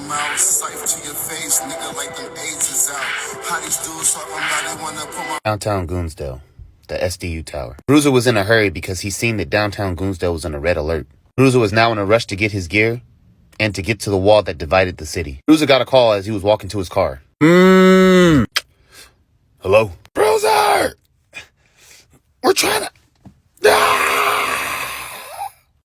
mouth, sight to your face, nigga, like them AIDS is out. How these dudes talking about they wanna put my downtown Goonsdale, the SDU tower. Bruiser was in a hurry because he seen that downtown Goonsdale was on a red alert. Bruiser was now in a rush to get his gear and to get to the wall that divided the city. Bruiser got a call as he was walking to his car. Hello? Bruiser! We're trying to...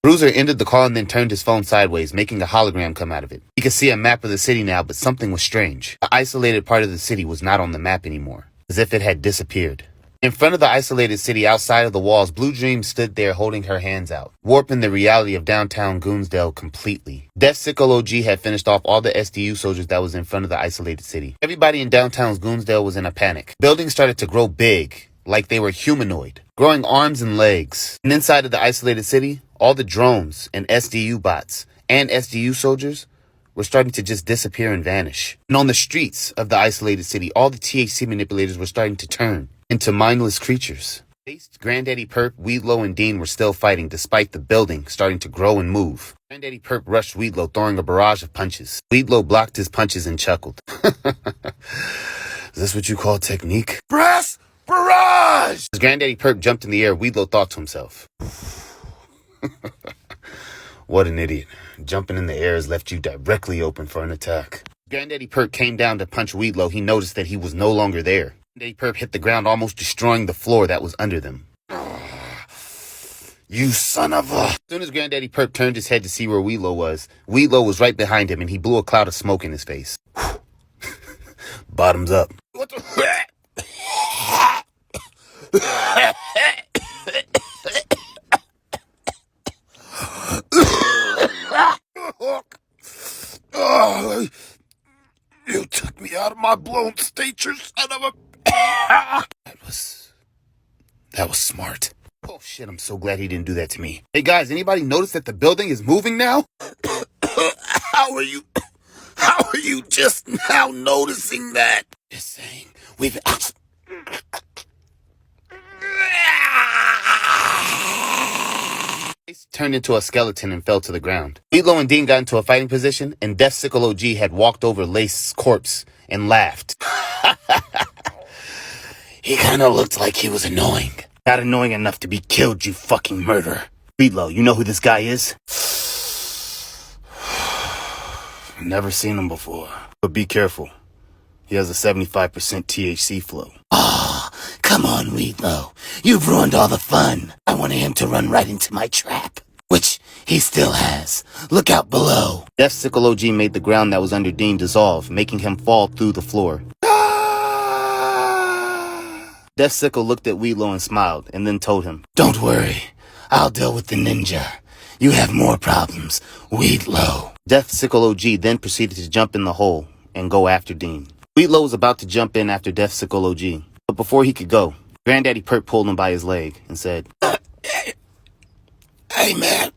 Bruiser ended the call and then turned his phone sideways, making a hologram come out of it. He could see a map of the city now, but something was strange. The isolated part of the city was not on the map anymore, as if it had disappeared. In front of the isolated city outside of the walls, Blue Dream stood there holding her hands out, warping the reality of downtown Goonsdale completely. Death Sickle OG had finished off all the SDU soldiers that was in front of the isolated city. Everybody in downtown Goonsdale was in a panic. Buildings started to grow big, like they were humanoid, growing arms and legs. And inside of the isolated city, all the drones and SDU bots and SDU soldiers were starting to just disappear and vanish. And on the streets of the isolated city, all the THC manipulators were starting to turn into mindless creatures. Granddaddy Perp, Weedlow, and Dean were still fighting despite the building starting to grow and move. Granddaddy Perp rushed Weedlow, throwing a barrage of punches. Weedlow blocked his punches and chuckled. Is this what you call technique? Brass barrage! As Granddaddy Perp jumped in the air, Weedlow thought to himself, what an idiot. Jumping in the air has left you directly open for an attack. Granddaddy Perp came down to punch Weedlow. He noticed that he was no longer there. Granddaddy Perp hit the ground, almost destroying the floor that was under them. You son of a... As soon as Granddaddy Perp turned his head to see where Weedlow was right behind him, and he blew a cloud of smoke in his face. Bottoms up. What the... Oh, you took me out of my blown stature, son of a... That was smart. Oh shit, I'm so glad he didn't do that to me. Hey guys, anybody notice that the building is moving now? How are you just now noticing that? Just saying, we've... turned into a skeleton and fell to the ground. Weedlow and Dean got into a fighting position, and Death Sickle OG had walked over Lace's corpse and laughed. He kind of looked like he was annoying. Not annoying enough to be killed, you fucking murderer. Weedlow, you know who this guy is? Never seen him before. But be careful. He has a 75% THC flow. Come on, Weedlow. You've ruined all the fun. I wanted him to run right into my trap, which he still has. Look out below. Death Sickle OG made the ground that was under Dean dissolve, making him fall through the floor. Death Sickle looked at Weedlow and smiled, and then told him, don't worry. I'll deal with the ninja. You have more problems, Weedlow. Death Sickle OG then proceeded to jump in the hole and go after Dean. Weedlow was about to jump in after Death Sickle OG. But before he could go, Granddaddy Perp pulled him by his leg and said, hey man,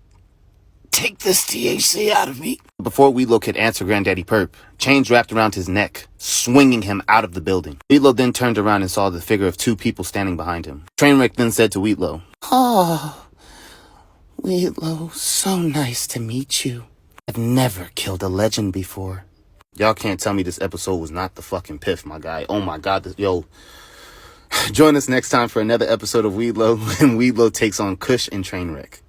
take this THC out of me. Before Weedlow could answer Granddaddy Perp, chains wrapped around his neck, swinging him out of the building. Weedlow then turned around and saw the figure of two people standing behind him. Trainwreck then said to Weedlow, oh, Weedlow, so nice to meet you. I've never killed a legend before. Y'all can't tell me this episode was not the fucking piff, my guy. Oh my god, yo. Join us next time for another episode of Weedlow, when Weedlow takes on Kush and Trainwreck.